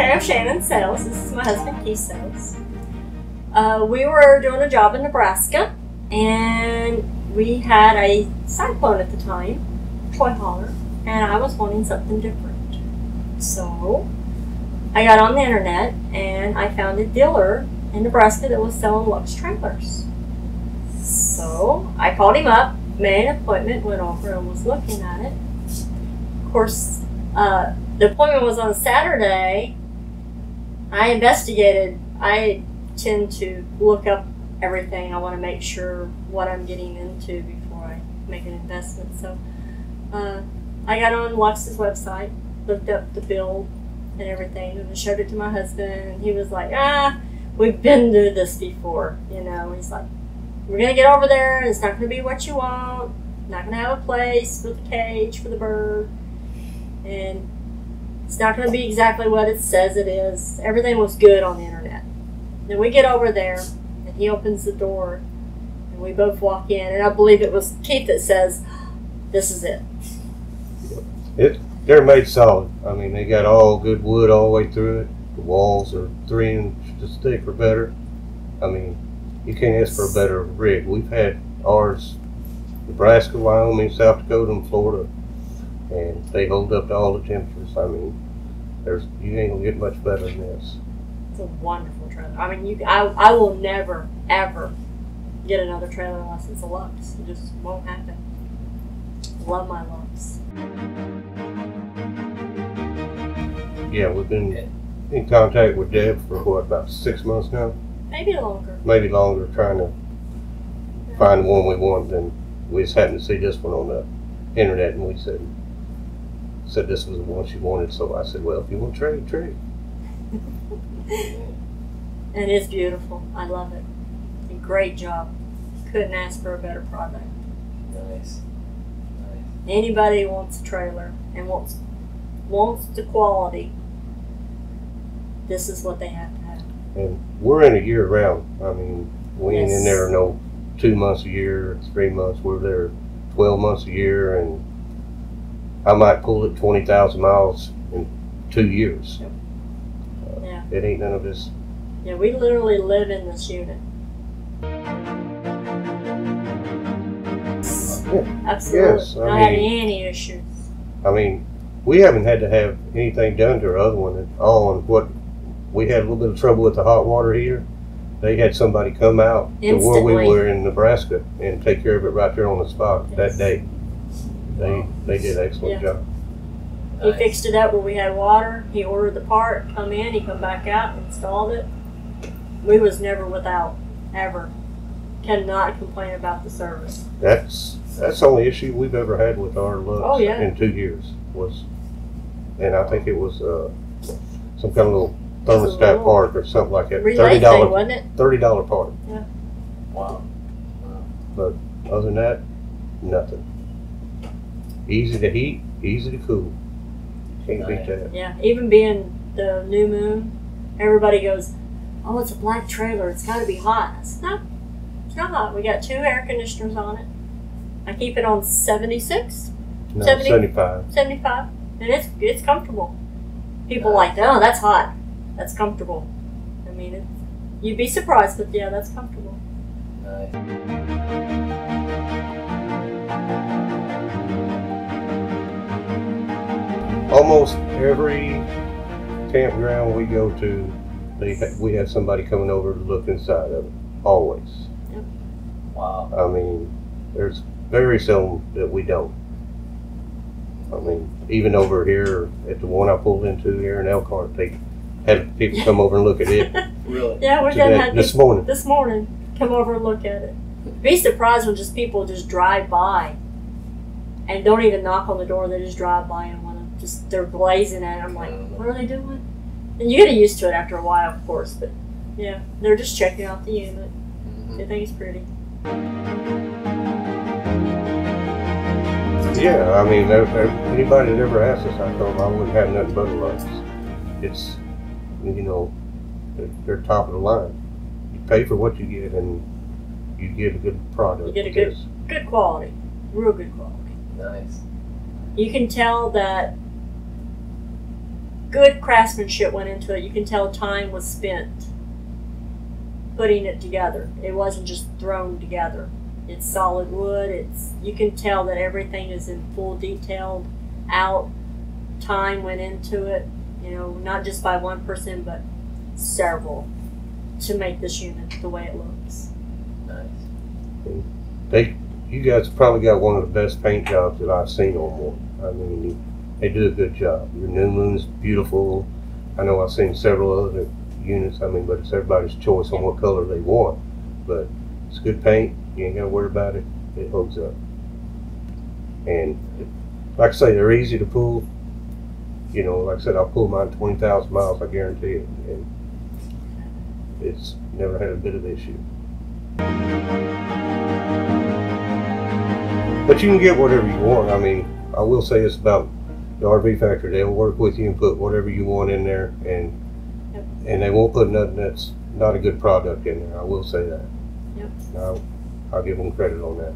Okay, I'm Shannon Sales. This is my husband, Keith Sales. We were doing a job in Nebraska, and we had a cyclone at the time, toy hauler, and I was wanting something different. So I got on the internet, and I found a dealer in Nebraska that was selling Luxe trailers. So I called him up, made an appointment, went over and was looking at it. Of course, the appointment was on a Saturday. I investigated. I tend to look up everything. I want to make sure what I'm getting into before I make an investment. So I got on Luxe's website, looked up the bill and everything, and I showed it to my husband, and he was like, we've been through this before. You know, he's like, we're going to get over there, and it's not going to be what you want. Not going to have a place with a cage for the bird. And it's not going to be exactly what it says it is. Everything was good on the internet. Then we get over there, and he opens the door, and we both walk in, and I believe it was Keith that says, this is it. They're made solid. I mean, they got all good wood all the way through it. The walls are 3 inches thick or better. I mean, you can't ask for a better rig. We've had ours, Nebraska, Wyoming, South Dakota, and Florida, and they hold up to all the temperatures. I mean, you ain't gonna get much better than this. It's a wonderful trailer. I mean, I will never, ever get another trailer unless it's a Luxe. It just won't happen. Love my Luxe. Yeah, we've been in contact with Deb for what, about 6 months now? Maybe longer. Maybe longer, trying to find the one we want. And we just happened to see this one on the internet, and we said this was the one she wanted. So I said, well, if you want to trade. And it's beautiful. I love it. A great job. Couldn't ask for a better product. Nice. Anybody who wants a trailer and wants the quality, this is what they have to have. And we're in a year round. I mean, we ain't in there no 2 months a year, 3 months. We're there 12 months a year, and I might pull it 20,000 miles in 2 years. Yep. Yeah. It ain't none of this. Yeah, we literally live in this unit. Yeah. Absolutely. Yes, Not having any issues. I mean, we haven't had to have anything done to our other one at all. And what we had a little bit of trouble with the hot water heater. They had somebody come out to where we were in Nebraska and take care of it right there on the spot that day. They did an excellent job. He fixed it up where we had water. He ordered the part, come in, he come back out, installed it. We was never without, ever. Cannot complain about the service. That's the only issue we've ever had with our Luxe in 2 years and I think it was some kind of little thermostat part or something like that. $30, wasn't it? $30 part. Yeah. Wow. But other than that, nothing. Easy to heat, easy to cool. Can't beat that. Yeah, even being the new moon, everybody goes, oh, it's a black trailer, it's got to be hot. I said, no, it's not hot. We got 2 air conditioners on it. I keep it on 76. No, 75. 75. And it's comfortable. People like, oh, that's hot. That's comfortable. I mean, you'd be surprised, but yeah, that's comfortable. Nice. Almost every campground we go to, we have somebody coming over to look inside of it. Always. Yep. Wow. I mean, there's very seldom that we don't. I mean, even over here at the one I pulled into here in Elkhart, they had people come over and look at it. Really? Yeah, we've done that this morning. This morning, come over and look at it. Be surprised when people just drive by and don't even knock on the door. They just drive by and they're blazing at it. I'm like, what are they doing? And you get used to it after a while, of course. But yeah, they're just checking out the unit. They think it's pretty. Yeah, I mean, anybody that ever asked us, I told them I wouldn't have nothing but a Luxe. It's, you know, they're top of the line. You pay for what you get, and you get a good product. You get a good quality, real good quality. Nice. You can tell that good craftsmanship went into it. You can tell time was spent putting it together. It wasn't just thrown together. It's solid wood. You can tell that everything is in full detailed out. Time went into it, not just by one person, but several, to make this unit the way it looks. Nice. You guys probably got one of the best paint jobs that I've seen on one. I mean, they do a good job. Your New Moon's beautiful. I know I've seen several other units, but it's everybody's choice on what color they want. But it's good paint. You ain't got to worry about it. It holds up. And like I say, they're easy to pull. Like I said, I'll pull mine 20,000 miles, I guarantee it. And it's never had a bit of issue. But you can get whatever you want. I mean, I will say this about the RV factory. They'll work with you and put whatever you want in there, and they won't put nothing that's not a good product in there. I will say that. Yep. I'll give them credit on that.